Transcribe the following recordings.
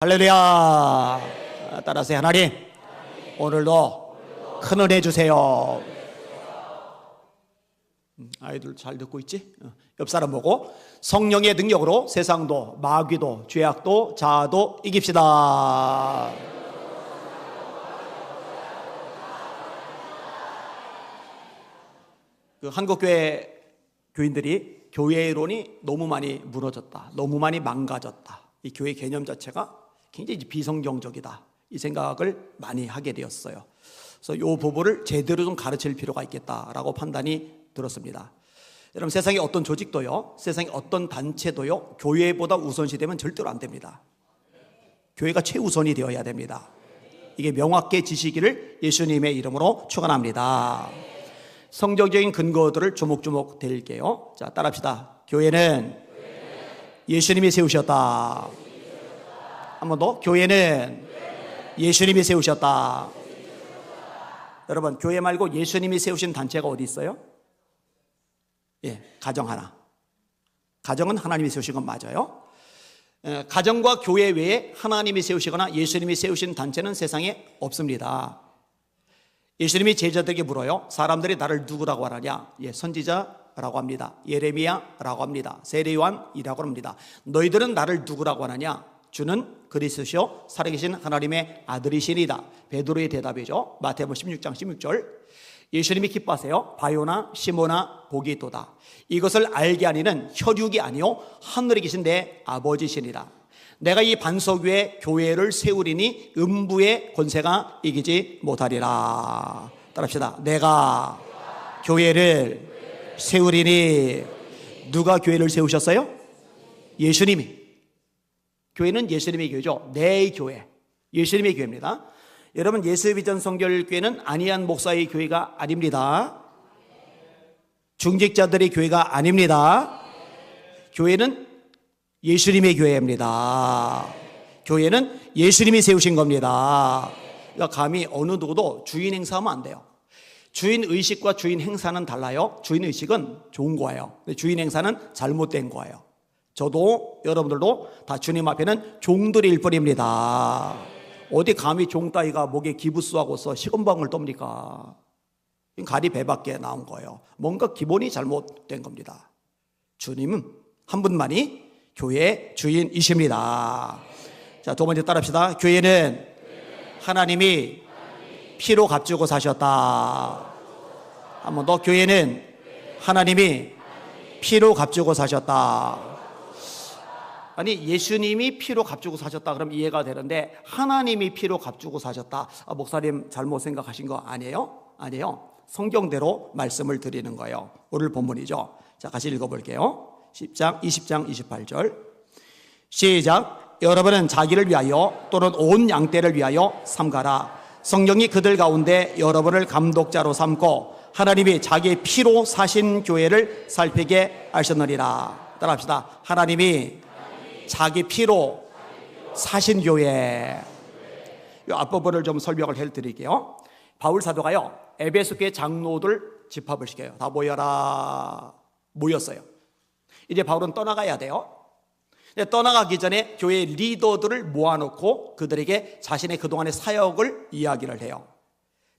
할렐루야. 따라서 하나님, 오늘도 큰 은혜 주세요. 아이들 잘 듣고 있지? 옆 사람 보고 성령의 능력으로 세상도 마귀도 죄악도 자아도 이깁시다. 한국교회 교인들이 교회론이 너무 많이 무너졌다, 너무 많이 망가졌다, 이 교회 개념 자체가 굉장히 비성경적이다, 이 생각을 많이 하게 되었어요. 그래서 이 부분을 제대로 좀 가르칠 필요가 있겠다라고 판단이 들었습니다. 여러분, 세상에 어떤 조직도요, 세상에 어떤 단체도요, 교회보다 우선시되면 절대로 안 됩니다. 교회가 최우선이 되어야 됩니다. 이게 명확히 지시기를 예수님의 이름으로 축원합니다. 성경적인 근거들을 조목조목 드릴게요. 자, 따라합시다. 교회는 예수님이 세우셨다. 한 번 더. 교회는 예수님이 세우셨다. 여러분, 교회 말고 예수님이 세우신 단체가 어디 있어요? 예, 가정 하나. 가정은 하나님이 세우신 건 맞아요. 가정과 교회 외에 하나님이 세우시거나 예수님이 세우신 단체는 세상에 없습니다. 예수님이 제자들에게 물어요. 사람들이 나를 누구라고 하느냐? 예, 선지자라고 합니다. 예레미야라고 합니다. 세례요한이라고 합니다. 너희들은 나를 누구라고 하느냐? 주는 그리스도시요 살아계신 하나님의 아들이시니이다. 베드로의 대답이죠. 마태복음 16장 16절. 예수님이 기뻐하세요. 바요나 시모나 복이 있도다. 이것을 알게 하니는 혈육이 아니요 하늘에 계신 내 아버지시니라. 내가 이 반석 위에 교회를 세우리니 음부의 권세가 이기지 못하리라. 따라합시다. 내가 교회를 세우리니. 누가 교회를 세우셨어요? 예수님이. 교회는 예수님의 교회죠. 내 교회, 예수님의 교회입니다. 여러분, 예수비전 성결교회는 안희안 목사의 교회가 아닙니다. 중직자들의 교회가 아닙니다. 교회는 예수님의 교회입니다. 교회는 예수님이 세우신 겁니다. 그러니까 감히 어느 누구도 주인 행사하면 안 돼요. 주인 의식과 주인 행사는 달라요. 주인 의식은 좋은 거예요. 주인 행사는 잘못된 거예요. 저도 여러분들도 다 주님 앞에는 종들일 뿐입니다. 어디 감히 종 따위가 목에 기부스하고서 식은방을 떱니까? 가리 배밖에 나온 거예요. 뭔가 기본이 잘못된 겁니다. 주님은 한 분만이 교회의 주인이십니다. 자, 두 번째 따라합시다. 교회는 하나님이 피로 값주고 사셨다. 한 번 더. 교회는 하나님이 피로 값주고 사셨다. 아니, 예수님이 피로 값주고 사셨다 그럼 이해가 되는데 하나님이 피로 값주고 사셨다. 목사님 잘못 생각하신 거 아니에요? 아니에요. 성경대로 말씀을 드리는 거예요. 오늘 본문이죠. 자, 같이 읽어볼게요. 10장 20장 28절 시작. 여러분은 자기를 위하여 또는 온 양떼를 위하여 삼가라. 성경이 그들 가운데 여러분을 감독자로 삼고 하나님이 자기 피로 사신 교회를 살피게 하셨느니라. 따라합시다. 하나님이 자기 피로 사신 교회. 이 앞부분을 좀 설명을 해드릴게요. 바울 사도가요, 에베소 교회 장로들 집합을 시켜요. 다 모여라. 모였어요. 이제 바울은 떠나가야 돼요. 떠나가기 전에 교회 리더들을 모아놓고 그들에게 자신의 그동안의 사역을 이야기를 해요.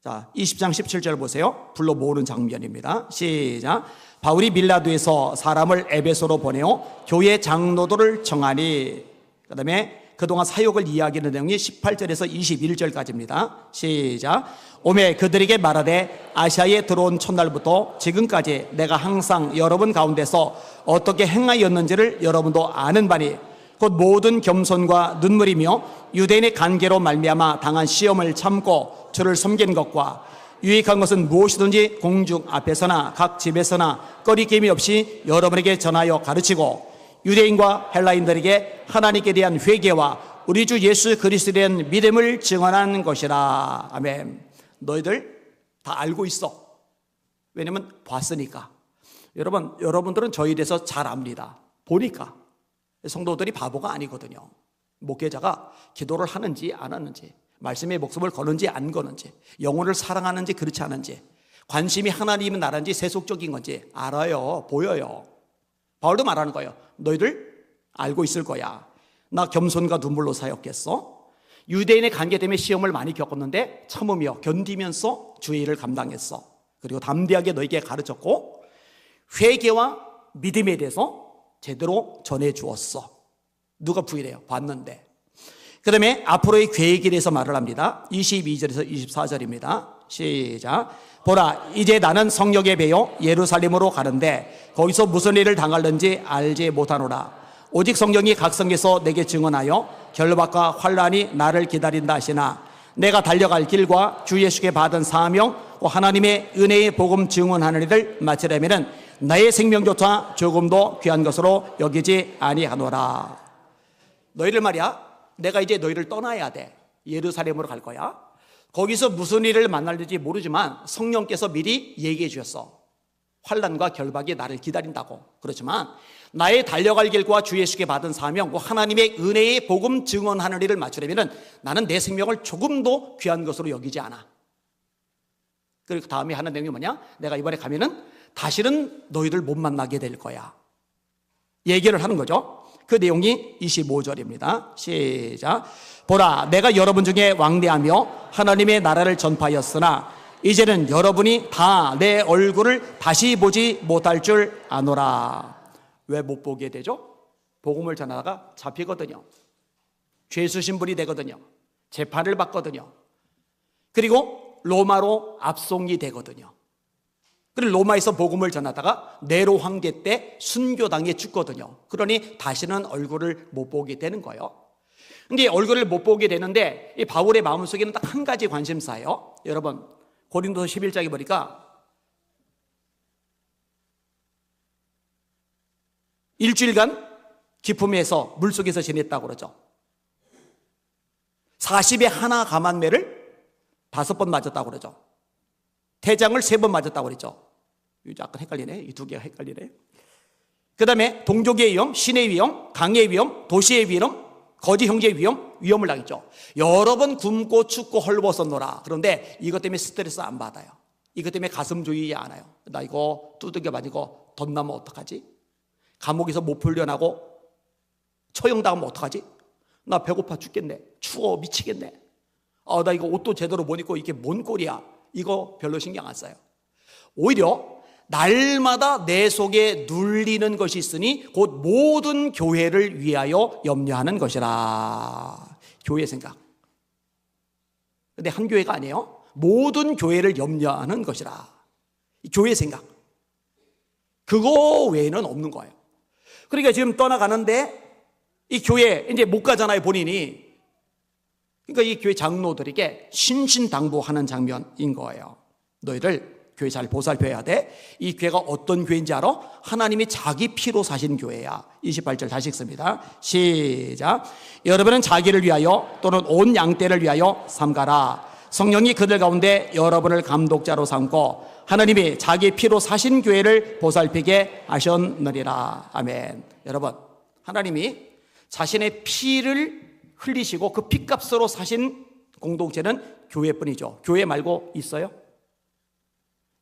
자, 20장 17절 보세요. 불러 모으는 장면입니다. 시작. 바울이 밀라도에서 사람을 에베소로 보내어 교회 장로들을 정하니. 그 다음에 그동안 사역을 이야기하는 내용이 18절에서 21절까지입니다. 시작. 오매 그들에게 말하되 아시아에 들어온 첫날부터 지금까지 내가 항상 여러분 가운데서 어떻게 행하였는지를 여러분도 아는 바니 곧 모든 겸손과 눈물이며 유대인의 관계로 말미암아 당한 시험을 참고 주를 섬긴 것과 유익한 것은 무엇이든지 공중 앞에서나 각 집에서나 꺼리낌이 없이 여러분에게 전하여 가르치고 유대인과 헬라인들에게 하나님께 대한 회개와 우리 주 예수 그리스도에 대한 믿음을 증언하는 것이라. 아멘. 너희들 다 알고 있어. 왜냐면 봤으니까. 여러분들은 저희에 대해서 잘 압니다. 보니까. 성도들이 바보가 아니거든요. 목회자가 기도를 하는지 안 하는지, 말씀에 목숨을 거는지 안 거는지, 영혼을 사랑하는지 그렇지 않은지, 관심이 하나님의 나라인지 세속적인 건지 알아요. 보여요. 바울도 말하는 거예요. 너희들 알고 있을 거야. 나 겸손과 눈물로 사역했어. 유대인의 관계 때문에 시험을 많이 겪었는데 참으며 견디면서 주의 일을 감당했어. 그리고 담대하게 너에게 가르쳤고 회개와 믿음에 대해서 제대로 전해주었어. 누가 부인해요? 봤는데. 그 다음에 앞으로의 계획에 대해서 말을 합니다. 22절에서 24절입니다. 시작. 보라, 이제 나는 성령에 배어 예루살렘으로 가는데 거기서 무슨 일을 당할는지 알지 못하노라. 오직 성령이 각 성에서 내게 증언하여 결박과 환란이 나를 기다린다 하시나 내가 달려갈 길과 주 예수께 받은 사명 하나님의 은혜의 복음 증언하는 일을 마치려면은 나의 생명조차 조금도 귀한 것으로 여기지 아니하노라. 너희를 말이야, 내가 이제 너희를 떠나야 돼. 예루살렘으로 갈 거야. 거기서 무슨 일을 만날지 모르지만 성령께서 미리 얘기해 주셨어. 환난과 결박이 나를 기다린다고. 그렇지만 나의 달려갈 길과 주 예수께 받은 사명, 하나님의 은혜의 복음 증언하는 일을 마치려면 나는 내 생명을 조금도 귀한 것으로 여기지 않아. 그리고 다음에 하는 내용이 뭐냐? 내가 이번에 가면은 다시는 너희들 못 만나게 될 거야. 얘기를 하는 거죠. 그 내용이 25절입니다. 시작. 보라, 내가 여러분 중에 왕래하며 하나님의 나라를 전파하였으나 이제는 여러분이 다 내 얼굴을 다시 보지 못할 줄 아노라. 왜 못 보게 되죠? 복음을 전하다가 잡히거든요. 죄수 신분이 되거든요. 재판을 받거든요. 그리고 로마로 압송이 되거든요. 그리고 로마에서 복음을 전하다가 네로 황제 때 순교당해 죽거든요. 그러니 다시는 얼굴을 못 보게 되는 거예요. 근데 얼굴을 못 보게 되는데 이 바울의 마음속에는 딱 한 가지 관심사예요. 여러분, 고린도서 11장에 보니까 일주일간 기품에서 물속에서 지냈다고 그러죠. 40에 하나 감한매를 5번 맞았다고 그러죠. 태장을 3번 맞았다고 그랬죠. 약간 헷갈리네. 이 두 개가 헷갈리네. 그 다음에 동족의 위험, 신의 위험, 강의 위험, 도시의 위험, 거짓 형제의 위험을 당했죠. 여러 번 굶고 춥고 헐벗었노라. 그런데 이것 때문에 스트레스 안 받아요. 이것 때문에 가슴 조이지 않아요. 나 이거 두들겨 맞고 덧나면 어떡하지? 감옥에서 못 풀려나고 처형당하면 어떡하지? 나 배고파 죽겠네. 추워 미치겠네. 나 이거 옷도 제대로 못 입고 이게 뭔 꼴이야. 이거 별로 신경 안 써요. 오히려 날마다 내 속에 눌리는 것이 있으니 곧 모든 교회를 위하여 염려하는 것이라. 교회 생각. 근데 한 교회가 아니에요. 모든 교회를 염려하는 것이라. 교회 생각. 그거 외에는 없는 거예요. 그러니까 지금 떠나가는데 이 교회 이제 못 가잖아요, 본인이. 그러니까 이 교회 장로들에게 신신당부하는 장면인 거예요. 너희들 교회 잘 보살펴야 돼. 이 교회가 어떤 교회인지 알아? 하나님이 자기 피로 사신 교회야. 28절 다시 읽습니다. 시작. 여러분은 자기를 위하여 또는 온 양떼를 위하여 삼가라. 성령이 그들 가운데 여러분을 감독자로 삼고 하나님이 자기 피로 사신 교회를 보살피게 하셨느니라. 아멘. 여러분, 하나님이 자신의 피를 흘리시고 그 피값으로 사신 공동체는 교회뿐이죠. 교회 말고 있어요?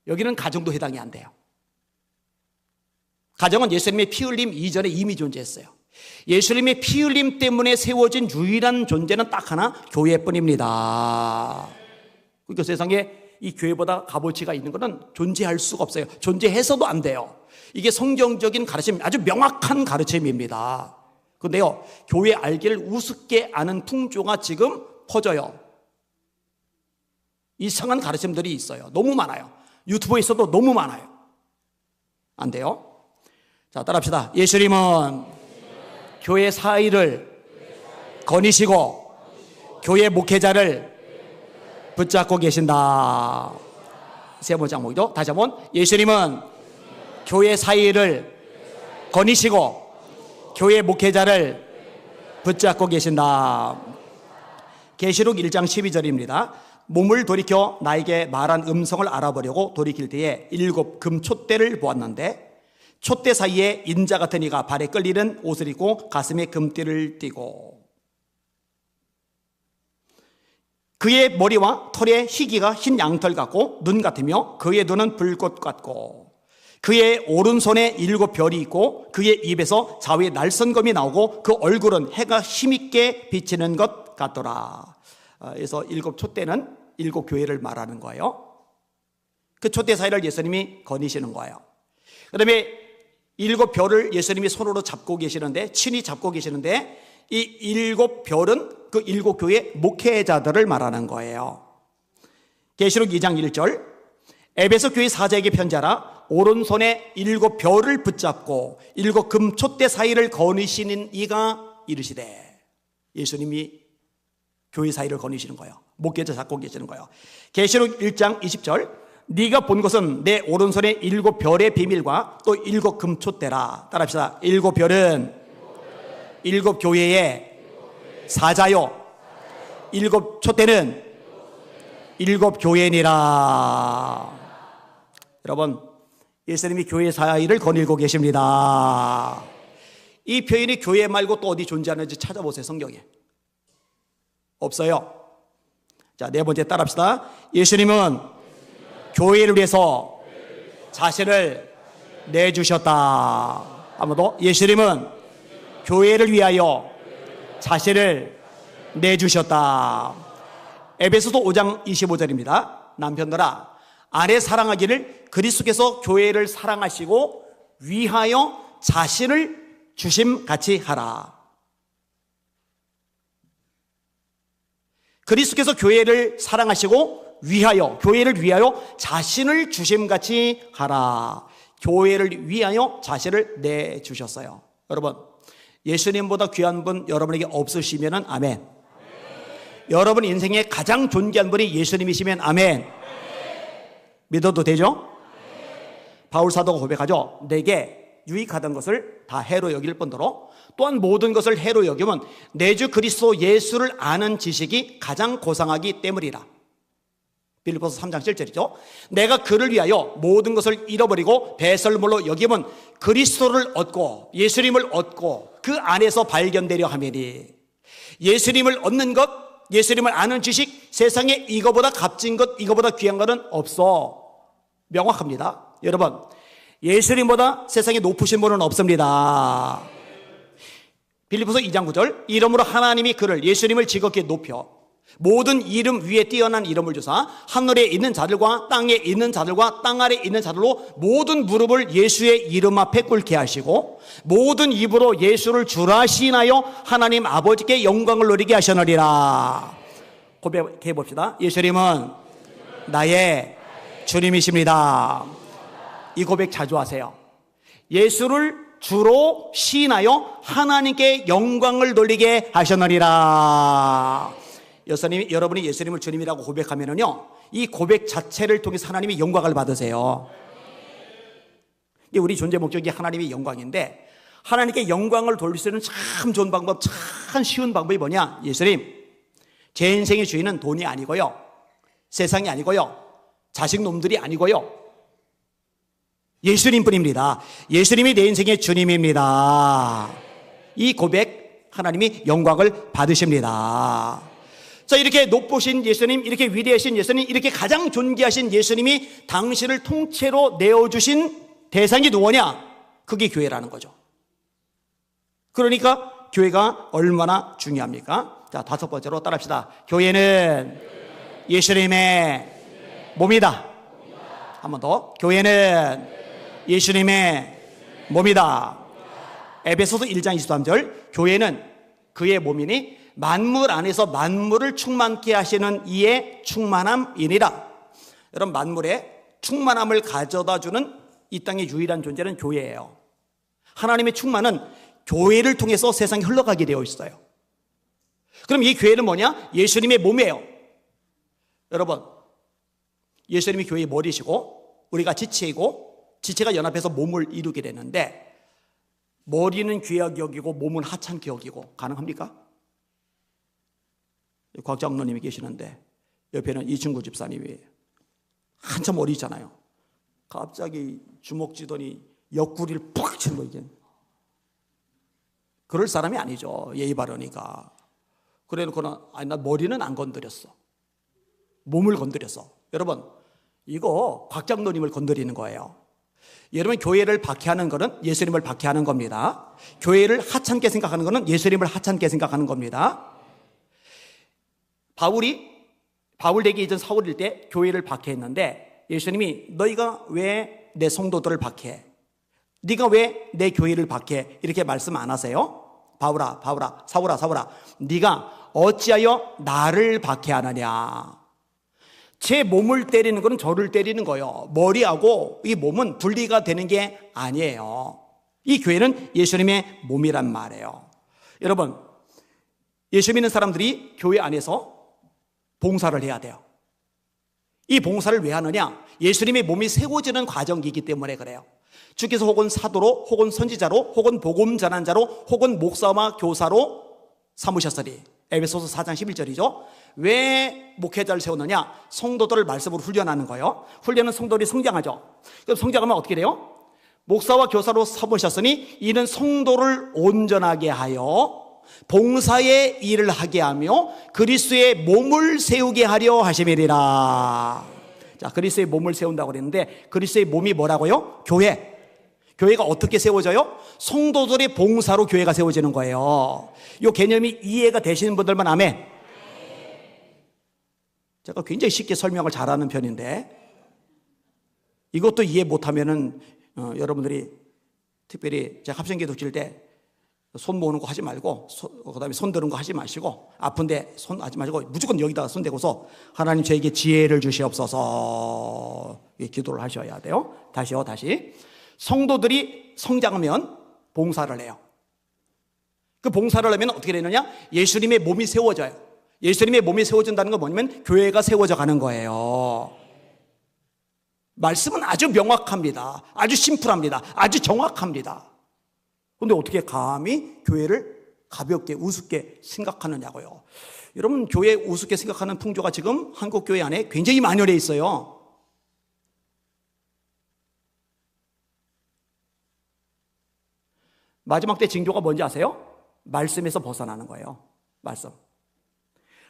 여기는 가정도 해당이 안 돼요. 가정은 예수님의 피 흘림 이전에 이미 존재했어요. 예수님의 피 흘림 때문에 세워진 유일한 존재는 딱 하나, 교회뿐입니다. 그러니까 세상에 이 교회보다 값어치가 있는 것은 존재할 수가 없어요. 존재해서도 안 돼요. 이게 성경적인 가르침, 아주 명확한 가르침입니다. 그런데요, 교회 알기를 우습게 아는 풍조가 지금 퍼져요. 이상한 가르침들이 있어요. 너무 많아요. 유튜브에 있어도 너무 많아요. 안 돼요. 자, 따라합시다. 예수님은 교회 사의를 거니시고 교회 목회자를 붙잡고 계신다. 세 번째 항목이죠. 다시 한번. 예수님은 교회 사의를 거니시고 교회 목회자를 붙잡고 계신다. 계시록 1장 12절입니다. 몸을 돌이켜 나에게 말한 음성을 알아보려고 돌이킬 때에 7 금촛대를 보았는데 촛대 사이에 인자 같은 이가 발에 끌리는 옷을 입고 가슴에 금띠를 띠고 그의 머리와 털의 희기가 흰 양털 같고 눈 같으며 그의 눈은 불꽃 같고 그의 오른손에 7별이 있고 그의 입에서 좌우에 날선검이 나오고 그 얼굴은 해가 힘있게 비치는 것 같더라. 그래서 7촛대는 7교회를 말하는 거예요. 그 촛대 사이를 예수님이 거니시는 거예요. 그 다음에 7별을 예수님이 손으로 잡고 계시는데, 친히 잡고 계시는데, 이 7별은 그 7교회 목회자들을 말하는 거예요. 계시록 2장 1절, 에베소 교회 사자에게 편지하라. 오른손에 7별을 붙잡고 7 금촛대 사이를 거니시는 이가 이르시되, 예수님이 교회 사이를 거니시는 거예요. 목회자 잡고 계시는 거예요. 계시록 1장 20절, 네가 본 것은 내 오른손에 7별의 비밀과 또 7 금촛대라. 따라합시다. 7별은 7교회의 사자요, 7 촛대는 7교회니라. 여러분, 예수님이 교회 사이를 거닐고 계십니다. 이 표현이 교회 말고 또 어디 존재하는지 찾아보세요. 성경에 없어요. 자, 네 번째 따라합시다. 예수님은 교회를 위해서 자신을 내주셨다. 한 번 더. 예수님은 교회를 위하여 자신을 내주셨다. 에베소서 5장 25절입니다. 남편들아, 아내 사랑하기를 그리스도께서 교회를 사랑하시고 위하여 자신을 주심같이 하라. 그리스도께서 교회를 사랑하시고 위하여, 교회를 위하여 자신을 주심같이 하라. 교회를 위하여 자신을 내주셨어요. 여러분, 예수님보다 귀한 분 여러분에게 없으시면 아멘. 여러분 인생에 가장 존귀한 분이 예수님이시면 아멘. 믿어도 되죠? 바울 사도가 고백하죠. 내게 유익하던 것을 다 해로 여길 뿐더러 또한 모든 것을 해로 여기면 내 주 그리스도 예수를 아는 지식이 가장 고상하기 때문이라. 빌립보서 3장 7절이죠. 내가 그를 위하여 모든 것을 잃어버리고 배설물로 여기면 그리스도를 얻고 예수님을 얻고 그 안에서 발견되려 하매니. 예수님을 얻는 것, 예수님을 아는 지식, 세상에 이거보다 값진 것, 이거보다 귀한 것은 없어. 명확합니다. 여러분, 예수님보다 세상에 높으신 분은 없습니다. 빌립보서 2장 9절, 이름으로 하나님이 그를, 예수님을 지극히 높여 모든 이름 위에 뛰어난 이름을 주사 하늘에 있는 자들과 땅에 있는 자들과 땅 아래 있는 자들로 모든 무릎을 예수의 이름 앞에 꿇게 하시고 모든 입으로 예수를 주라 시인하여 하나님 아버지께 영광을 누리게 하셨느니라. 고백해 봅시다. 예수님은 나의 주님이십니다. 이 고백 자주 하세요. 예수를 주로 시인하여 하나님께 영광을 돌리게 하셨느니라. 여러분이 예수님을 주님이라고 고백하면은요, 이 고백 자체를 통해서 하나님이 영광을 받으세요. 우리 존재 목적이 하나님의 영광인데, 하나님께 영광을 돌릴 수 있는 참 좋은 방법, 참 쉬운 방법이 뭐냐? 예수님, 제 인생의 주인은 돈이 아니고요, 세상이 아니고요, 자식 놈들이 아니고요, 예수님뿐입니다. 예수님이 내 인생의 주님입니다. 이 고백, 하나님이 영광을 받으십니다. 자, 이렇게 높으신 예수님, 이렇게 위대하신 예수님, 이렇게 가장 존귀하신 예수님이 당신을 통째로 내어주신 대상이 누구냐? 그게 교회라는 거죠. 그러니까 교회가 얼마나 중요합니까? 자, 다섯 번째로 따라합시다. 교회는 예수님의 몸이다. 한 번 더. 교회는 예수님의 몸이다. 에베소서 1장 23절, 교회는 그의 몸이니 만물 안에서 만물을 충만케 하시는 이의 충만함이니라. 여러분, 만물의 충만함을 가져다주는 이 땅의 유일한 존재는 교회예요. 하나님의 충만은 교회를 통해서 세상에 흘러가게 되어 있어요. 그럼 이 교회는 뭐냐? 예수님의 몸이에요. 여러분, 예수님이 교회의 머리시고 우리가 지체이고 지체가 연합해서 몸을 이루게 되는데, 머리는 귀하게 여기고 몸은 하찮게 여기고 가능합니까? 곽장로님이 계시는데 옆에는 이충구 집사님이 한참 어리잖아요. 갑자기 주먹 쥐더니 옆구리를 푹 치는 거. 이게 그럴 사람이 아니죠. 예의 바르니까. 그래놓고는 아니, 나 머리는 안 건드렸어, 몸을 건드렸어. 여러분, 이거 곽장로님을 건드리는 거예요. 여러분, 교회를 박해하는 것은 예수님을 박해하는 겁니다. 교회를 하찮게 생각하는 것은 예수님을 하찮게 생각하는 겁니다. 바울 되기 이전 사울일 때 교회를 박해했는데 예수님이 너희가 왜 내 성도들을 박해해? 네가 왜 내 교회를 박해해? 이렇게 말씀 안 하세요? 바울아, 사울아, 네가 어찌하여 나를 박해하느냐? 제 몸을 때리는 것은 저를 때리는 거예요. 머리하고 이 몸은 분리가 되는 게 아니에요. 이 교회는 예수님의 몸이란 말이에요. 여러분, 예수 믿는 사람들이 교회 안에서 봉사를 해야 돼요. 이 봉사를 왜 하느냐? 예수님의 몸이 세워지는 과정이기 때문에 그래요. 주께서 혹은 사도로, 혹은 선지자로, 혹은 복음 전환자로, 혹은 목사와 교사로 삼으셨으니, 에베소서 4장 11절이죠. 왜 목회자를 세우느냐? 성도들을 말씀으로 훈련하는 거예요. 훈련은 성도들이 성장하죠. 그럼 성장하면 어떻게 돼요? 목사와 교사로 삼으셨으니 이는 성도를 온전하게 하여 봉사의 일을 하게 하며 그리스도의 몸을 세우게 하려 하심이리라. 자, 그리스도의 몸을 세운다고 그랬는데 그리스도의 몸이 뭐라고요? 교회가 어떻게 세워져요? 성도들의 봉사로 교회가 세워지는 거예요. 이 개념이 이해가 되시는 분들만 아멘. 제가 굉장히 쉽게 설명을 잘하는 편인데 이것도 이해 못하면은 여러분들이 특별히 제가 합성기도 칠 때 손 모으는 거 하지 말고 그다음에 손 드는 거 하지 마시고 아픈데 손 하지 마시고 무조건 여기다가 손 대고서 하나님 저에게 지혜를 주시옵소서 기도를 하셔야 돼요. 다시 성도들이 성장하면 봉사를 해요. 그 봉사를 하면 어떻게 되느냐? 예수님의 몸이 세워져요. 예수님의 몸이 세워진다는 건 뭐냐면 교회가 세워져 가는 거예요. 말씀은 아주 명확합니다. 아주 심플합니다. 아주 정확합니다. 그런데 어떻게 감히 교회를 가볍게 우습게 생각하느냐고요. 여러분, 교회 우습게 생각하는 풍조가 지금 한국 교회 안에 굉장히 만연해 있어요. 마지막 때 징조가 뭔지 아세요? 말씀에서 벗어나는 거예요. 말씀.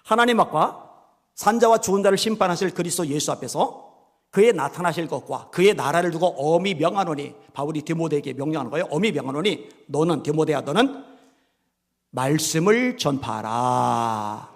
하나님 앞과 산자와 죽은 자를 심판하실 그리스도 예수 앞에서 그의 나타나실 것과 그의 나라를 두고 엄히 명하노니, 바울이 디모데에게 명령하는 거예요. 엄히 명하노니 너는, 디모데야, 너는 말씀을 전파하라.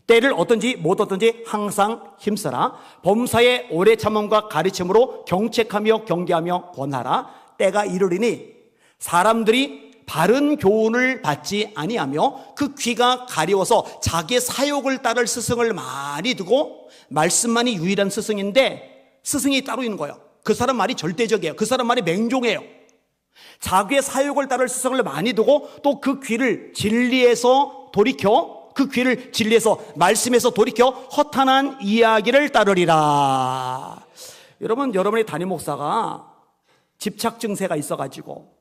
때를 어떤지 못 어떤지 항상 힘써라. 범사의 오래 참음과 가르침으로 경책하며 경계하며 권하라. 때가 이르리니 사람들이 바른 교훈을 받지 아니하며 그 귀가 가려워서 자기의 사욕을 따를 스승을 많이 두고, 말씀만이 유일한 스승인데 스승이 따로 있는 거예요. 그 사람 말이 절대적이에요. 그 사람 말이 맹종이에요. 자기의 사욕을 따를 스승을 많이 두고 또 그 귀를 진리에서 돌이켜, 그 귀를 진리에서, 말씀에서 돌이켜 허탄한 이야기를 따르리라. 여러분의 담임 목사가 집착 증세가 있어가지고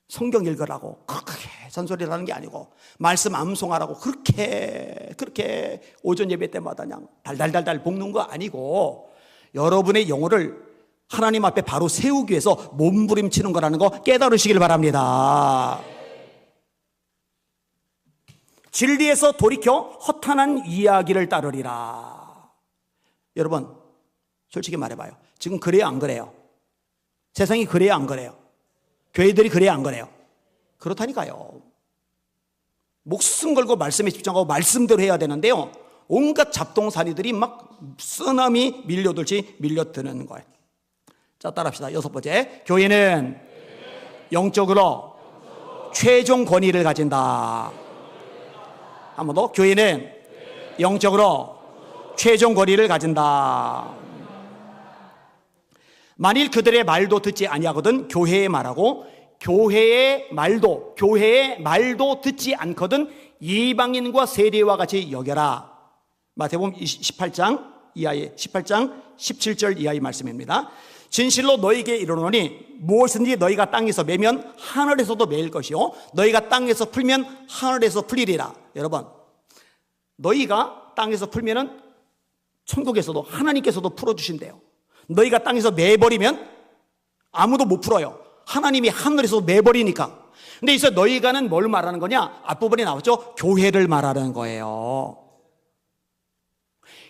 성경 읽으라고 그렇게 잔소리를 하는 게 아니고, 말씀 암송하라고 그렇게 오전 예배 때마다 그냥 달달달달 볶는 거 아니고, 여러분의 영혼을 하나님 앞에 바로 세우기 위해서 몸부림치는 거라는 거 깨달으시길 바랍니다. 진리에서 돌이켜 허탄한 이야기를 따르리라. 여러분, 솔직히 말해봐요. 지금 그래요, 안 그래요? 세상이 그래요, 안 그래요? 교회들이 그래요, 안 그래요? 그렇다니까요. 목숨 걸고 말씀에 집중하고 말씀대로 해야 되는데요, 온갖 잡동사니들이 막 쓰나미 밀려들지 밀려드는 거예요. 자, 따라합시다. 6번째, 교회는 영적으로 최종 권위를 가진다. 한 번 더, 교회는 영적으로 최종 권위를 가진다. 만일 그들의 말도 듣지 아니하거든 교회의 말하고, 교회의 말도 듣지 않거든 이방인과 세리와 같이 여겨라. 마태복음 18장 17절 이하의 말씀입니다. 진실로 너희에게 이르노니 무엇이든지 너희가 땅에서 매면 하늘에서도 매일 것이요 너희가 땅에서 풀면 하늘에서 풀리리라. 여러분, 너희가 땅에서 풀면은 천국에서도 하나님께서도 풀어주신대요. 너희가 땅에서 매버리면 아무도 못 풀어요. 하나님이 하늘에서 매버리니까. 근데 이제 너희가는 뭘 말하는 거냐? 앞부분에 나왔죠? 교회를 말하는 거예요.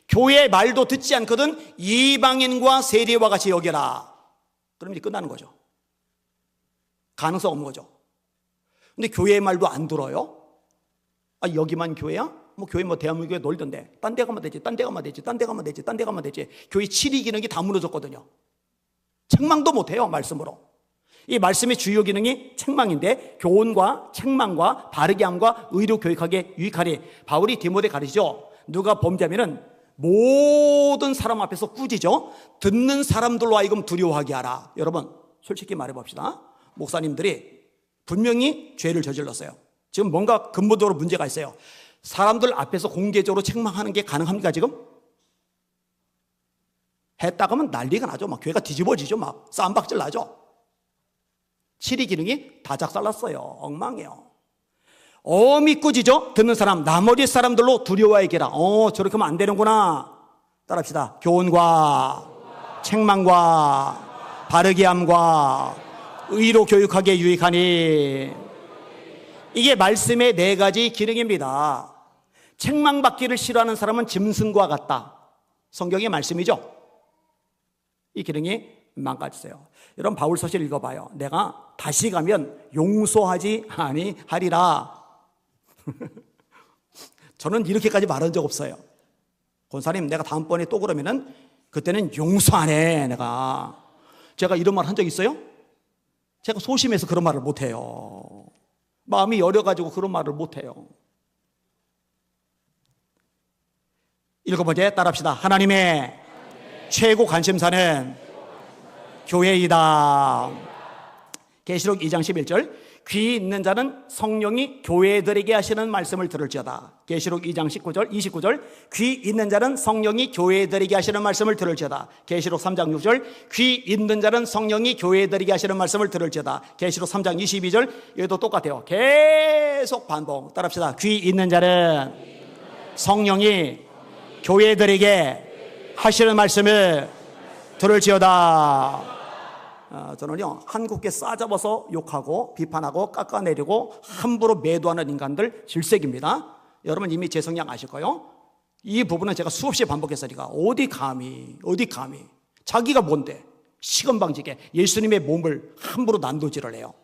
교회의 말도 듣지 않거든 이방인과 세리와 같이 여겨라. 그럼 이제 끝나는 거죠. 가능성 없는 거죠. 근데 교회의 말도 안 들어요? 아, 여기만 교회야? 뭐 교회 뭐 대한민국에 놀던데 딴 데 가면 되지, 딴 데 가면 되지, 딴 데 가면 되지, 딴 데 가면 되지. 교회 7위 기능이 다 무너졌거든요. 책망도 못해요, 말씀으로. 이 말씀의 주요 기능이 책망인데, 교훈과 책망과 바르게 함과 의로 교육하게 유익하니, 바울이 디모데 가르치죠. 누가 범죄하면은 모든 사람 앞에서 꾸짖어 듣는 사람들로 하여금 두려워하게 하라. 여러분, 솔직히 말해봅시다. 목사님들이 분명히 죄를 저질렀어요. 지금 뭔가 근본적으로 문제가 있어요. 사람들 앞에서 공개적으로 책망하는 게 가능합니까, 지금? 했다가 하면 난리가 나죠. 막 교회가 뒤집어지죠. 막 쌈박질 나죠. 7위 기능이 다 작살났어요. 엉망이에요. 어미 꾸짖어 듣는 사람, 나머지 사람들로 두려워하게 해라. 저렇게 하면 안 되는구나. 따라합시다. 교훈과 책망과 바르게 함과 의로 교육하게 유익하니. 이게 말씀의 4가지 기능입니다. 책망받기를 싫어하는 사람은 짐승과 같다. 성경의 말씀이죠. 이 기능이 망가졌어요. 여러분, 바울 서실 읽어봐요. 내가 다시 가면 용서하지 아니하리라. 저는 이렇게까지 말한 적 없어요. 권사님, 내가 다음번에 또 그러면은 그때는 용서 안 해. 제가 이런 말 한 적 있어요? 제가 소심해서 그런 말을 못해요. 마음이 여려가지고 그런 말을 못해요. 7번째 따라합시다. 하나님의 최고 관심사는 교회이다. 계시록 2장 11절. 귀 있는 자는 성령이 교회들에게 하시는 말씀을 들을지어다. 계시록 2장 29절. 귀 있는 자는 성령이 교회들에게 하시는 말씀을 들을지어다. 계시록 3장 6절. 귀 있는 자는 성령이 교회들에게 하시는 말씀을 들을지어다. 계시록 3장 22절. 여기도 똑같아요. 계속 반복. 따라합시다. 귀 있는 자는 성령이 교회들에게 하시는 말씀을 들을지어다. 저는요, 한국에 싸잡아서 욕하고 비판하고 깎아내리고 함부로 매도하는 인간들 질색입니다. 여러분 이미 제 성향 아실 거예요. 이 부분은 제가 수없이 반복했으니까 어디 감히 자기가 뭔데 시건방지게 예수님의 몸을 함부로 난도질을 해요.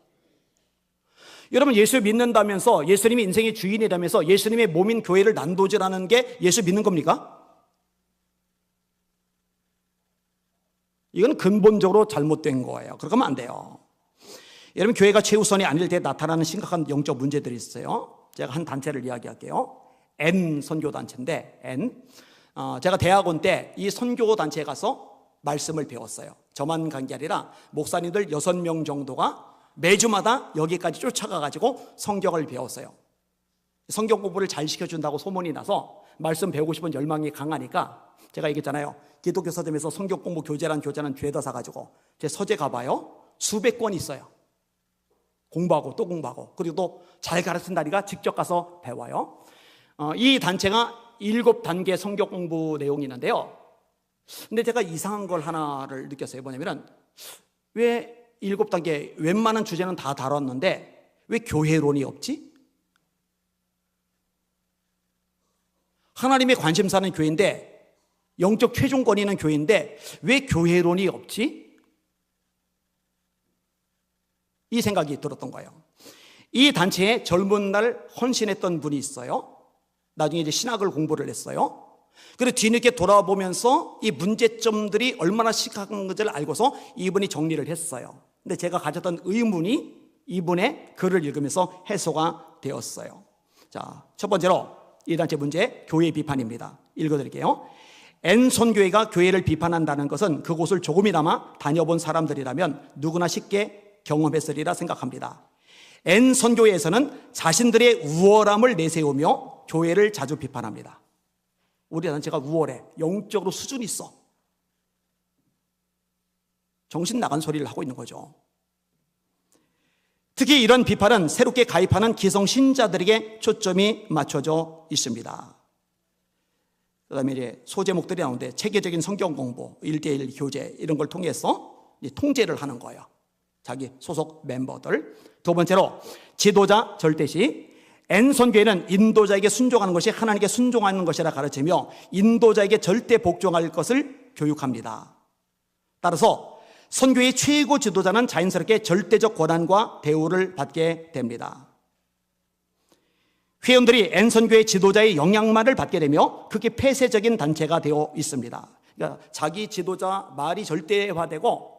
여러분, 예수 믿는다면서, 예수님이 인생의 주인이라면서 예수님의 몸인 교회를 난도질하는 게 예수 믿는 겁니까? 이건 근본적으로 잘못된 거예요. 그렇게 하면 안 돼요. 여러분, 교회가 최우선이 아닐 때 나타나는 심각한 영적 문제들이 있어요. 제가 한 단체를 이야기할게요. N 선교단체인데, N. 제가 대학원 때 이 선교단체에 가서 말씀을 배웠어요. 저만 간 게 아니라 목사님들 6명 정도가 매주마다 여기까지 쫓아가가지고 성경을 배웠어요. 성경 공부를 잘 시켜준다고 소문이 나서 말씀 배우고 싶은 열망이 강하니까, 제가 얘기했잖아요. 기독교 서점에서 성경 공부 교재란 죄다 사가지고 제 서재 가봐요. 수백 권 있어요. 공부하고 또 공부하고, 그리고 또 잘 가르친다니까 직접 가서 배워요. 이 단체가 7단계 성경 공부 내용이 있는데요. 근데 제가 이상한 걸 하나를 느꼈어요. 뭐냐면은, 왜 7단계 웬만한 주제는 다 다뤘는데 왜 교회론이 없지? 하나님의 관심사는 교회인데, 영적 최종권이 있는 교회인데 왜 교회론이 없지? 이 생각이 들었던 거예요. 이 단체에 젊은 날 헌신했던 분이 있어요. 나중에 이제 신학을 공부를 했어요. 그리고 뒤늦게 돌아보면서 이 문제점들이 얼마나 심각한 것을 알고서 이분이 정리를 했어요. 근데 제가 가졌던 의문이 이분의 글을 읽으면서 해소가 되었어요. 자, 첫 번째로 이 단체 문제, 교회 비판입니다. 읽어드릴게요. N 선교회가 교회를 비판한다는 것은 그곳을 조금이나마 다녀본 사람들이라면 누구나 쉽게 경험했으리라 생각합니다. N 선교회에서는 자신들의 우월함을 내세우며 교회를 자주 비판합니다. 우리 단체가 우월해, 영적으로 수준이 있어, 정신 나간 소리를 하고 있는 거죠. 특히 이런 비판은 새롭게 가입하는 기성 신자들에게 초점이 맞춰져 있습니다. 그 다음에 이제 소제목들이 나오는데, 체계적인 성경 공부, 1대1 교제, 이런 걸 통해서 통제를 하는 거예요. 자기 소속 멤버들. 두 번째로, 지도자 절대시. N선교회는 인도자에게 순종하는 것이 하나님께 순종하는 것이라 가르치며 인도자에게 절대 복종할 것을 교육합니다. 따라서 선교의 최고 지도자는 자연스럽게 절대적 권한과 대우를 받게 됩니다. 회원들이 N선교의 지도자의 영향만을 받게 되며 그게 폐쇄적인 단체가 되어 있습니다. 그러니까 자기 지도자 말이 절대화되고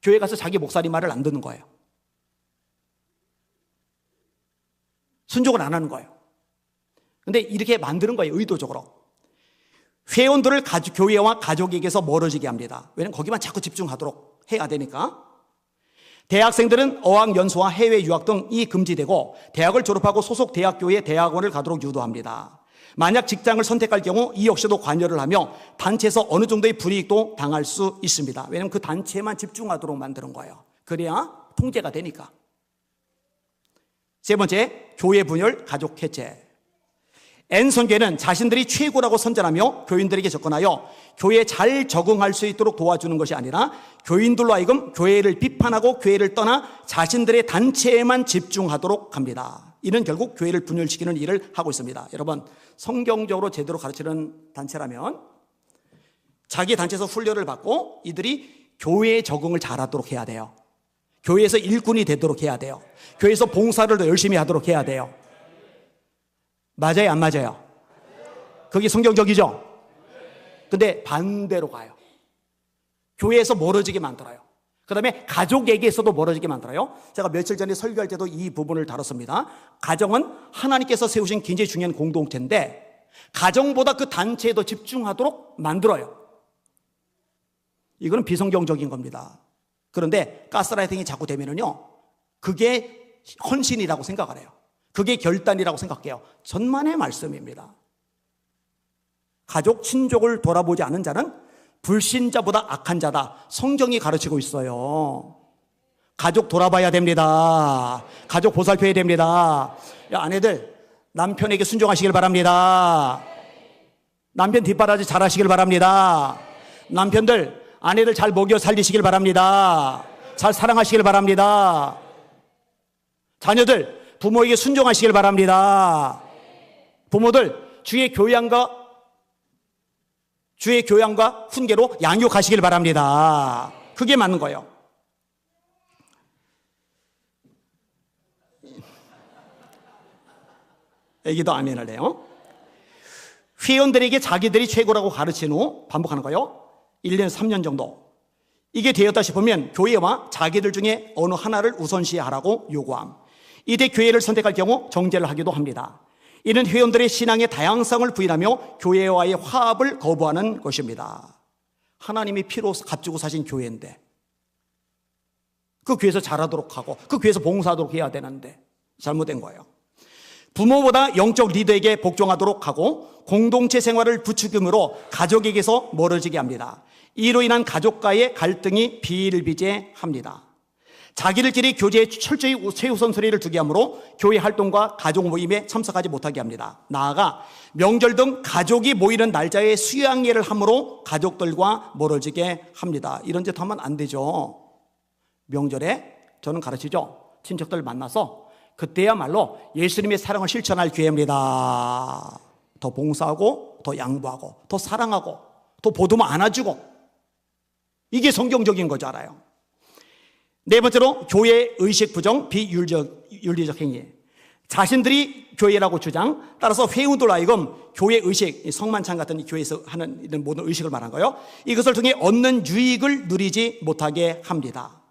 교회 가서 자기 목사님 말을 안 듣는 거예요. 순종을 안 하는 거예요. 근데 이렇게 만드는 거예요, 의도적으로. 회원들을 교회와 가족에게서 멀어지게 합니다. 왜냐하면 거기만 자꾸 집중하도록 해야 되니까. 대학생들은 어학연수와 해외 유학 등이 금지되고 대학을 졸업하고 소속 대학교의 대학원을 가도록 유도합니다. 만약 직장을 선택할 경우 이 역시도 관여를 하며 단체에서 어느 정도의 불이익도 당할 수 있습니다. 왜냐하면 그 단체에만 집중하도록 만드는 거예요. 그래야 통제가 되니까. 세 번째, 교회 분열, 가족 해체. N선교회는 자신들이 최고라고 선전하며 교인들에게 접근하여 교회에 잘 적응할 수 있도록 도와주는 것이 아니라 교인들로 하여금 교회를 비판하고 교회를 떠나 자신들의 단체에만 집중하도록 합니다. 이는 결국 교회를 분열시키는 일을 하고 있습니다. 여러분, 성경적으로 제대로 가르치는 단체라면 자기 단체에서 훈련을 받고 이들이 교회에 적응을 잘하도록 해야 돼요. 교회에서 일꾼이 되도록 해야 돼요. 교회에서 봉사를 더 열심히 하도록 해야 돼요. 맞아요, 안 맞아요? 그게 성경적이죠? 근데 반대로 가요. 교회에서 멀어지게 만들어요. 그 다음에 가족에게서도 멀어지게 만들어요. 제가 며칠 전에 설교할 때도 이 부분을 다뤘습니다. 가정은 하나님께서 세우신 굉장히 중요한 공동체인데 가정보다 그 단체에 더 집중하도록 만들어요. 이거는 비성경적인 겁니다. 그런데 가스라이팅이 자꾸 되면은요, 그게 헌신이라고 생각을 해요. 그게 결단이라고 생각해요. 전만의 말씀입니다. 가족, 친족을 돌아보지 않은 자는 불신자보다 악한 자다. 성경이 가르치고 있어요. 가족 돌아봐야 됩니다. 가족 보살펴야 됩니다. 야, 아내들, 남편에게 순종하시길 바랍니다. 남편 뒷바라지 잘 하시길 바랍니다. 남편들, 아내들 잘 먹여 살리시길 바랍니다. 잘 사랑하시길 바랍니다. 자녀들, 부모에게 순종하시길 바랍니다. 부모들, 주의 교양과 훈계로 양육하시길 바랍니다. 그게 맞는 거예요. 애기도 아멘을 해요. 회원들에게 자기들이 최고라고 가르친 후 반복하는 거예요. 1년, 3년 정도. 이게 되었다 싶으면 교회와 자기들 중에 어느 하나를 우선시하라고 요구함. 이때 교회를 선택할 경우 정죄를 하기도 합니다. 이는 회원들의 신앙의 다양성을 부인하며 교회와의 화합을 거부하는 것입니다. 하나님이 피로 값주고 사신 교회인데 그 교회에서 잘하도록 하고 그 교회에서 봉사하도록 해야 되는데 잘못된 거예요. 부모보다 영적 리더에게 복종하도록 하고 공동체 생활을 부추김으로 가족에게서 멀어지게 합니다. 이로 인한 가족과의 갈등이 비일비재합니다. 자기들끼리 교제에 철저히 최우선순위를 두게 하므로 교회 활동과 가족 모임에 참석하지 못하게 합니다. 나아가 명절 등 가족이 모이는 날짜에 수양예를 함으로 가족들과 멀어지게 합니다. 이런 짓 하면 안 되죠. 명절에 저는 가르치죠. 친척들 만나서 그때야말로 예수님의 사랑을 실천할 기회입니다. 더 봉사하고 더 양보하고 더 사랑하고 더 보듬어 안아주고 이게 성경적인 거죠. 알아요. 네 번째로 교회 의식 부정 비윤리적 행위. 자신들이 교회라고 주장, 따라서 회원들로 하여금 교회 의식, 성만찬 같은 교회에서 하는 이런 모든 의식을 말한 거예요. 이것을 통해 얻는 유익을 누리지 못하게 합니다.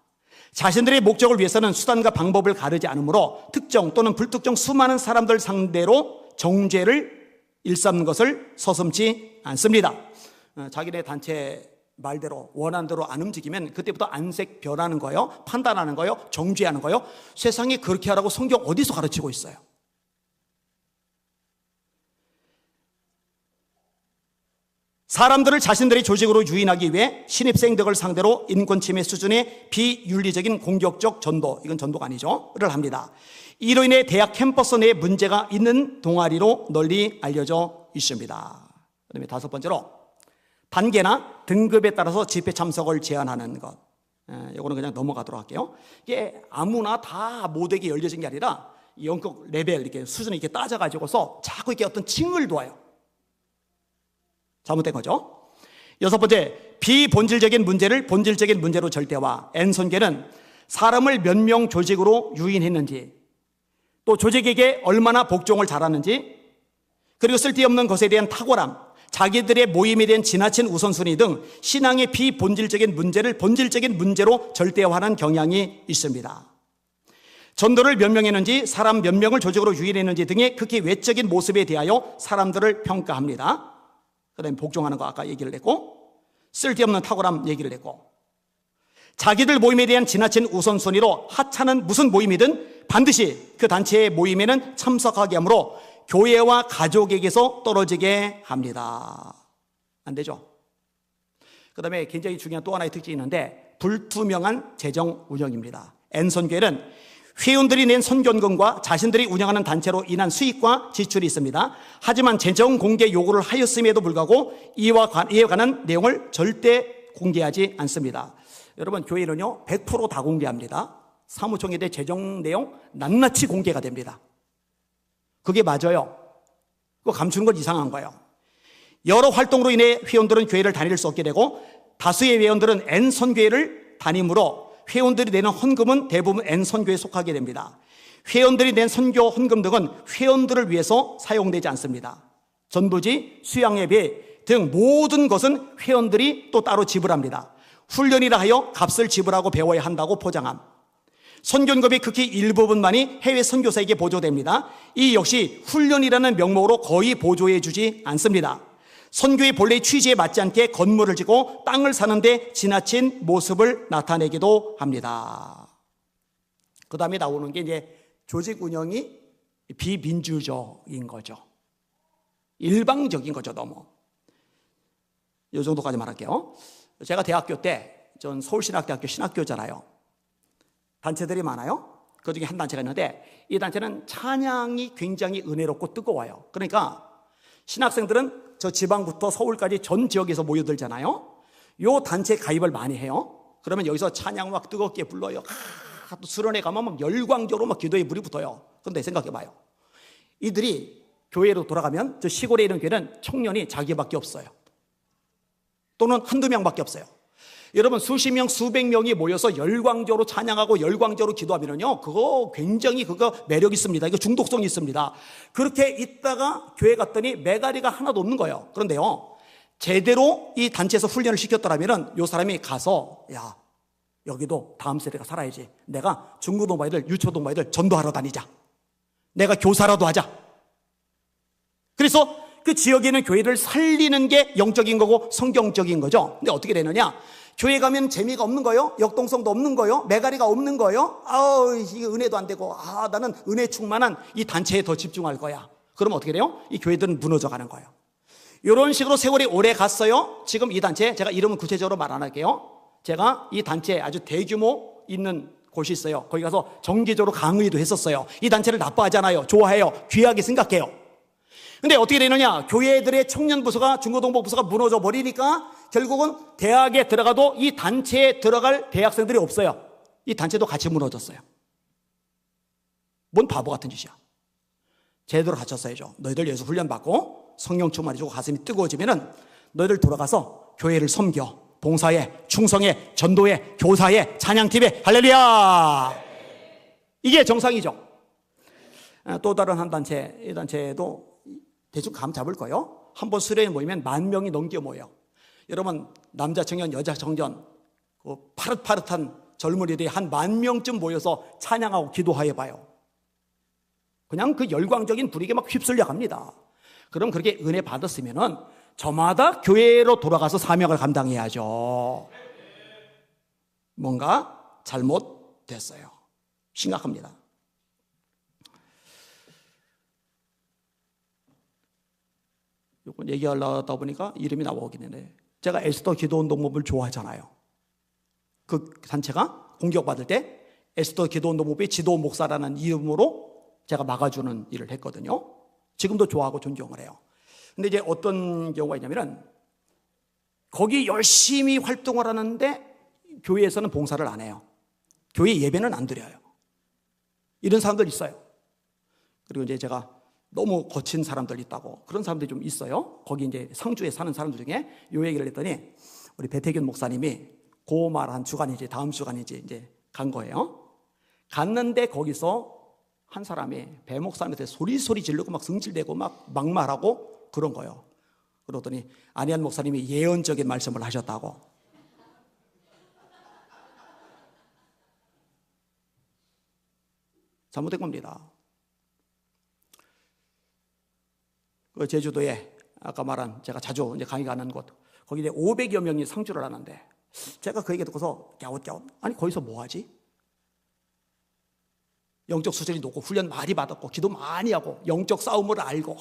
자신들의 목적을 위해서는 수단과 방법을 가르지 않으므로 특정 또는 불특정 수많은 사람들 상대로 정죄를 일삼는 것을 서슴지 않습니다. 자기네 단체 말대로 원하는 대로 안 움직이면 그때부터 안색별하는 거예요. 판단하는 거예요. 정죄하는 거예요. 세상에 그렇게 하라고 성경 어디서 가르치고 있어요? 사람들을 자신들의 조직으로 유인하기 위해 신입생들을 상대로 인권 침해 수준의 비윤리적인 공격적 전도, 이건 전도가 아니죠, 를 합니다. 이로 인해 대학 캠퍼스 내에 문제가 있는 동아리로 널리 알려져 있습니다. 그다음에 다섯 번째로 단계나 등급에 따라서 집회 참석을 제한하는 것. 이거는 그냥 넘어가도록 할게요. 이게 아무나 다 모두에게 열려진 게 아니라 영적 레벨, 이렇게 수준이 이렇게 따져가지고서 자꾸 이렇게 어떤 칭을 둬요. 잘못된 거죠. 여섯 번째, 비본질적인 문제를 본질적인 문제로 절대화. N선교회는 사람을 몇 명 조직으로 유인했는지, 또 조직에게 얼마나 복종을 잘하는지, 그리고 쓸데없는 것에 대한 탁월함, 자기들의 모임에 대한 지나친 우선순위 등 신앙의 비본질적인 문제를 본질적인 문제로 절대화하는 경향이 있습니다. 전도를 몇 명 했는지, 사람 몇 명을 조직으로 유인했는지 등의 극히 외적인 모습에 대하여 사람들을 평가합니다. 그 다음에 복종하는 거 아까 얘기를 했고, 쓸데없는 탁월함 얘기를 했고, 자기들 모임에 대한 지나친 우선순위로 하찮은 무슨 모임이든 반드시 그 단체의 모임에는 참석하게 하므로 교회와 가족에게서 떨어지게 합니다. 안 되죠? 그 다음에 굉장히 중요한 또 하나의 특징이 있는데, 불투명한 재정 운영입니다. N선교회는 회원들이 낸 선견금과 자신들이 운영하는 단체로 인한 수익과 지출이 있습니다. 하지만 재정 공개 요구를 하였음에도 불구하고 이에 관한 내용을 절대 공개하지 않습니다. 여러분, 교회는요 100% 다 공개합니다. 사무총회에 대해 재정 내용 낱낱이 공개가 됩니다. 그게 맞아요. 그거 감추는 건 이상한 거예요. 여러 활동으로 인해 회원들은 교회를 다닐 수 없게 되고, 다수의 회원들은 N선교회를 다니므로 회원들이 내는 헌금은 대부분 N선교회에 속하게 됩니다. 회원들이 낸 선교 헌금 등은 회원들을 위해서 사용되지 않습니다. 전부지, 수양예배 등 모든 것은 회원들이 또 따로 지불합니다. 훈련이라 하여 값을 지불하고 배워야 한다고 포장함. 선교금의 극히 일부분만이 해외 선교사에게 보조됩니다. 이 역시 훈련이라는 명목으로 거의 보조해 주지 않습니다. 선교의 본래의 취지에 맞지 않게 건물을 짓고 땅을 사는데 지나친 모습을 나타내기도 합니다. 그 다음에 나오는 게 이제 조직 운영이 비민주적인 거죠. 일방적인 거죠, 너무. 이 정도까지 말할게요. 제가 대학교 때, 전 서울신학대학교 신학교잖아요. 단체들이 많아요. 그 중에 한 단체가 있는데, 이 단체는 찬양이 굉장히 은혜롭고 뜨거워요. 그러니까 신학생들은 저 지방부터 서울까지 전 지역에서 모여들잖아요. 요 단체에 가입을 많이 해요. 그러면 여기서 찬양 막 뜨겁게 불러요. 또 수련회 가면 막 열광적으로 막 기도에 물이 붙어요. 그런데 생각해봐요. 이들이 교회로 돌아가면 저 시골에 있는 교회는 청년이 자기밖에 없어요. 또는 한두 명밖에 없어요. 여러분, 수십 명, 수백 명이 모여서 열광적으로 찬양하고 열광적으로 기도하면요, 그거 굉장히 매력 있습니다. 이거 중독성이 있습니다. 그렇게 있다가 교회 갔더니 메가리가 하나도 없는 거예요. 그런데요, 제대로 이 단체에서 훈련을 시켰더라면 이 사람이 가서, 야, 여기도 다음 세대가 살아야지. 내가 중고등부아이들, 유초등부아이들 전도하러 다니자. 내가 교사라도 하자. 그래서 그 지역에 있는 교회를 살리는 게 영적인 거고 성경적인 거죠. 근데 어떻게 되느냐? 교회 가면 재미가 없는 거요, 역동성도 없는 거요, 메가리가 없는 거요. 이게 은혜도 안 되고, 나는 은혜 충만한 이 단체에 더 집중할 거야. 그러면 어떻게 돼요? 이 교회들은 무너져 가는 거예요. 이런 식으로 세월이 오래 갔어요. 지금 이 단체, 제가 이름은 구체적으로 말 안 할게요. 제가 이 단체 아주 대규모 있는 곳이 있어요. 거기 가서 정기적으로 강의도 했었어요. 이 단체를 나빠하잖아요. 좋아해요. 귀하게 생각해요. 근데 어떻게 되느냐? 교회들의 청년 부서가, 중고등부 부서가 무너져 버리니까 결국은 대학에 들어가도 이 단체에 들어갈 대학생들이 없어요. 이 단체도 같이 무너졌어요. 뭔 바보 같은 짓이야. 제대로 갖췄어야죠. 너희들 예수 훈련 받고 성령 충만해지고 가슴이 뜨거워지면은 너희들 돌아가서 교회를 섬겨, 봉사에, 충성에, 전도에, 교사에, 찬양팀에, 할렐루야. 이게 정상이죠. 또 다른 한 단체, 이 단체도 대충 감 잡을 거예요. 한번 수련회 모이면 10,000명이 넘게 모여요. 여러분, 남자 청년, 여자 청년, 그 파릇파릇한 젊은이들이 한 10,000명쯤 모여서 찬양하고 기도하여 봐요. 그냥 그 열광적인 불에게 막 휩쓸려 갑니다. 그럼 그렇게 은혜 받았으면은 저마다 교회로 돌아가서 사명을 감당해야죠. 뭔가 잘못됐어요. 심각합니다. 이건 얘기하려다 보니까 이름이 나오긴 했네. 제가 에스더 기도운동법을 좋아하잖아요. 그 단체가 공격받을 때 에스더 기도운동법의 지도 목사라는 이름으로 제가 막아주는 일을 했거든요. 지금도 좋아하고 존경을 해요. 근데 이제 어떤 경우가 있냐면은 거기 열심히 활동을 하는데 교회에서는 봉사를 안 해요. 교회 예배는 안 드려요. 이런 사람들 있어요. 그리고 이제 제가 너무 거친 사람들 있다고. 그런 사람들이 좀 있어요. 거기 이제 상주에 사는 사람들 중에 요 얘기를 했더니 우리 배태균 목사님이 그 말 한 주간이지 다음 주간이지 이제 간 거예요. 갔는데 거기서 한 사람이 배 목사님한테 소리 지르고 막 승질내고 막 막말하고 그런 거예요. 그러더니 안희한 목사님이 예언적인 말씀을 하셨다고. 잘못된 겁니다. 그 제주도에 아까 말한 제가 자주 이제 강의 가는 곳, 거기 이제 500여 명이 상주를 하는데 제가 그 얘기 듣고서 갸웃갸웃, 아니 거기서 뭐 하지? 영적 수준이 높고 훈련 많이 받았고 기도 많이 하고 영적 싸움을 알고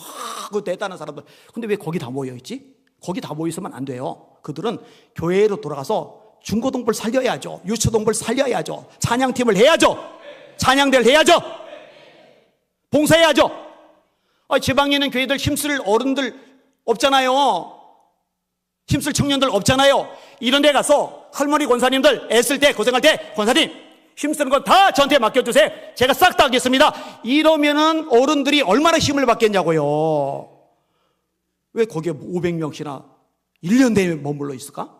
그 대단한 사람들, 근데 왜 거기 다 모여있지? 거기 다 모여있으면 안 돼요. 그들은 교회로 돌아가서 중고등부를 살려야죠. 유초동부를 살려야죠. 찬양팀을 해야죠. 찬양대를 해야죠. 봉사해야죠. 지방에 있는 교회들 힘쓸 어른들 없잖아요. 힘쓸 청년들 없잖아요. 이런 데 가서 할머니 권사님들 애쓸 때 고생할 때 권사님 힘쓰는 거 다 저한테 맡겨주세요. 제가 싹 다 하겠습니다. 이러면은 어른들이 얼마나 힘을 받겠냐고요. 왜 거기에 500명씩이나 1년 내내 머물러 있을까?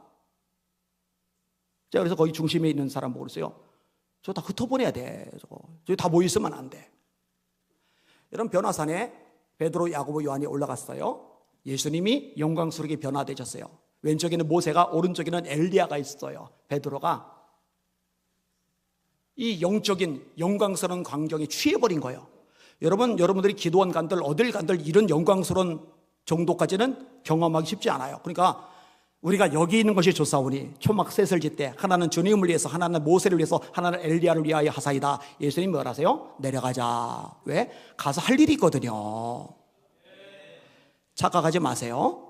제가 그래서 거기 중심에 있는 사람 보고 그랬어요. 저 다 흩어보내야 돼. 저기 다 모여 있으면 안 돼. 여러분, 변화산에 베드로, 야고보, 요한이 올라갔어요. 예수님이 영광스럽게 변화되셨어요. 왼쪽에는 모세가, 오른쪽에는 엘리야가 있어요. 베드로가 이 영적인 영광스러운 광경에 취해버린 거예요. 여러분들이 기도원 간들 어딜 간들 이런 영광스러운 정도까지는 경험하기 쉽지 않아요. 그러니까 우리가 여기 있는 것이 좋사오니 초막셋을 짓되 하나는 주님을 위해서, 하나는 모세를 위해서, 하나는 엘리야를 위하여 하사이다. 예수님이 뭐라 하세요? 내려가자. 왜? 가서 할 일이 있거든요. 착각하지 마세요.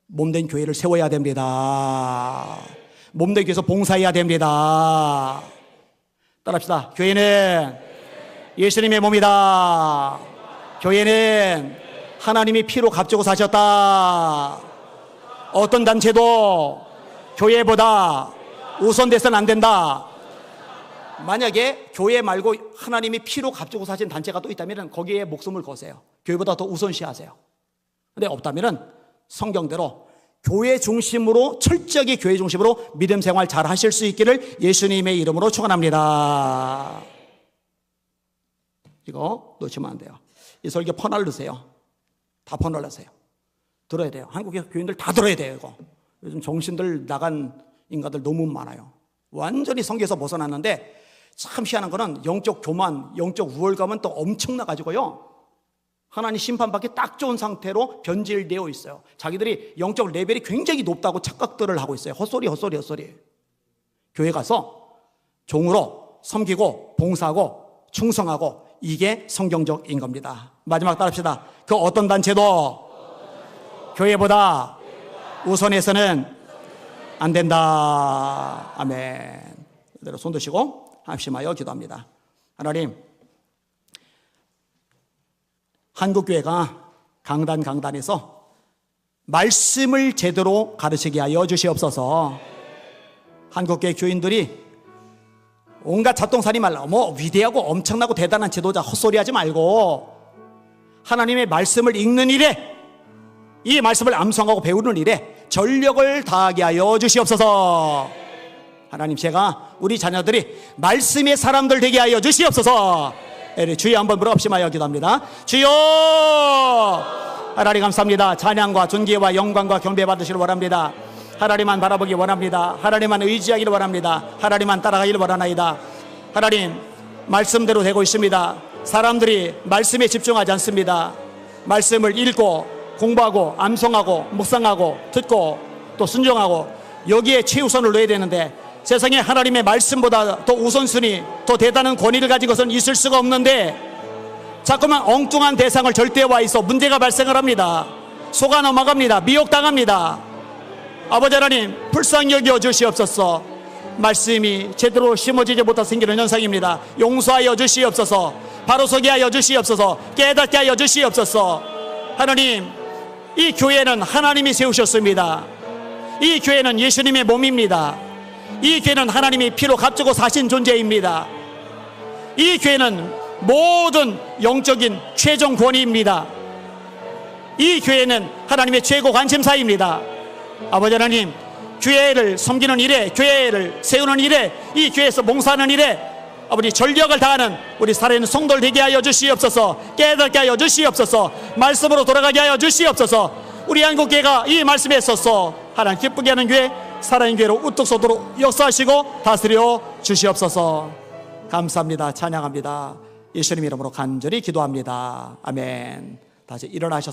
몸된 교회를 세워야 됩니다. 몸된 교회에서 봉사해야 됩니다. 따라합시다. 교회는 예수님의 몸이다. 교회는 하나님이 피로 값주고 사셨다. 어떤 단체도 교회보다 우선돼서는 안 된다. 만약에 교회 말고 하나님이 피로 값주고 사신 단체가 또 있다면 거기에 목숨을 거세요. 교회보다 더 우선시하세요. 근데 없다면 성경대로 교회 중심으로, 철저하게 교회 중심으로 믿음 생활 잘 하실 수 있기를 예수님의 이름으로 축원합니다. 이거 놓치면 안 돼요. 이 설교 퍼날르세요. 다 퍼날르세요. 들어야 돼요. 한국의 교인들 다 들어야 돼요. 이거 요즘 정신들 나간 인간들 너무 많아요. 완전히 성경에서 벗어났는데 참 희한한 거는 영적 교만, 영적 우월감은 또 엄청나가지고요, 하나님 심판받기 딱 좋은 상태로 변질되어 있어요. 자기들이 영적 레벨이 굉장히 높다고 착각들을 하고 있어요. 헛소리. 교회 가서 종으로 섬기고 봉사하고 충성하고, 이게 성경적인 겁니다. 마지막 따라합시다. 그 어떤 단체도 교회보다 우선해서는 안 된다. 아멘. 그대로 손 드시고 합심하여 기도합니다. 하나님, 한국교회가 강단에서 말씀을 제대로 가르치게 하여 주시옵소서. 한국교회 교인들이 온갖 잡동사니 말라, 위대하고 엄청나고 대단한 지도자 헛소리하지 말고 하나님의 말씀을 읽는 일에, 이 말씀을 암송하고 배우는 일에 전력을 다하게 하여 주시옵소서. 하나님, 제가 우리 자녀들이 말씀의 사람들 되게 하여 주시옵소서. 주여 한번 물어봅시마여 기도합니다. 주여, 하나님 감사합니다. 찬양과 존귀와 영광과 경배 받으시길 원합니다. 하나님만 바라보기 원합니다. 하나님만 의지하기를 원합니다. 하나님만 따라가기를 원하나이다. 하나님, 말씀대로 되고 있습니다. 사람들이 말씀에 집중하지 않습니다. 말씀을 읽고 공부하고 암송하고 묵상하고 듣고 또 순종하고, 여기에 최우선을 놓아야 되는데 세상에 하나님의 말씀보다 더 우선순위, 더 대단한 권위를 가진 것은 있을 수가 없는데 자꾸만 엉뚱한 대상을 절대화해서 문제가 발생을 합니다. 속아 넘어갑니다. 미혹당합니다. 아버지 하나님, 불쌍히 여겨 주시옵소서. 말씀이 제대로 심어지지 못해 생기는 현상입니다. 용서하여 주시옵소서. 바로서게 하여 주시옵소서. 깨닫게 하여 주시옵소서. 하나님, 이 교회는 하나님이 세우셨습니다. 이 교회는 예수님의 몸입니다. 이 교회는 하나님이 피로 값주고 사신 존재입니다. 이 교회는 모든 영적인 최종 권위입니다. 이 교회는 하나님의 최고 관심사입니다. 아버지 하나님, 교회를 섬기는 일에, 교회를 세우는 일에, 이 교회에서 봉사하는 일에 아버지 전력을 다하는 우리 살아있는 성도를 되게 하여 주시옵소서. 깨닫게 하여 주시옵소서. 말씀으로 돌아가게 하여 주시옵소서. 우리 한국교회가 이 말씀에 있어서 하나님 기쁘게 하는 교회, 살아있는 교회로 우뚝 서도록 역사하시고 다스려 주시옵소서. 감사합니다. 찬양합니다. 예수님 이름으로 간절히 기도합니다. 아멘. 다시 일어나셔서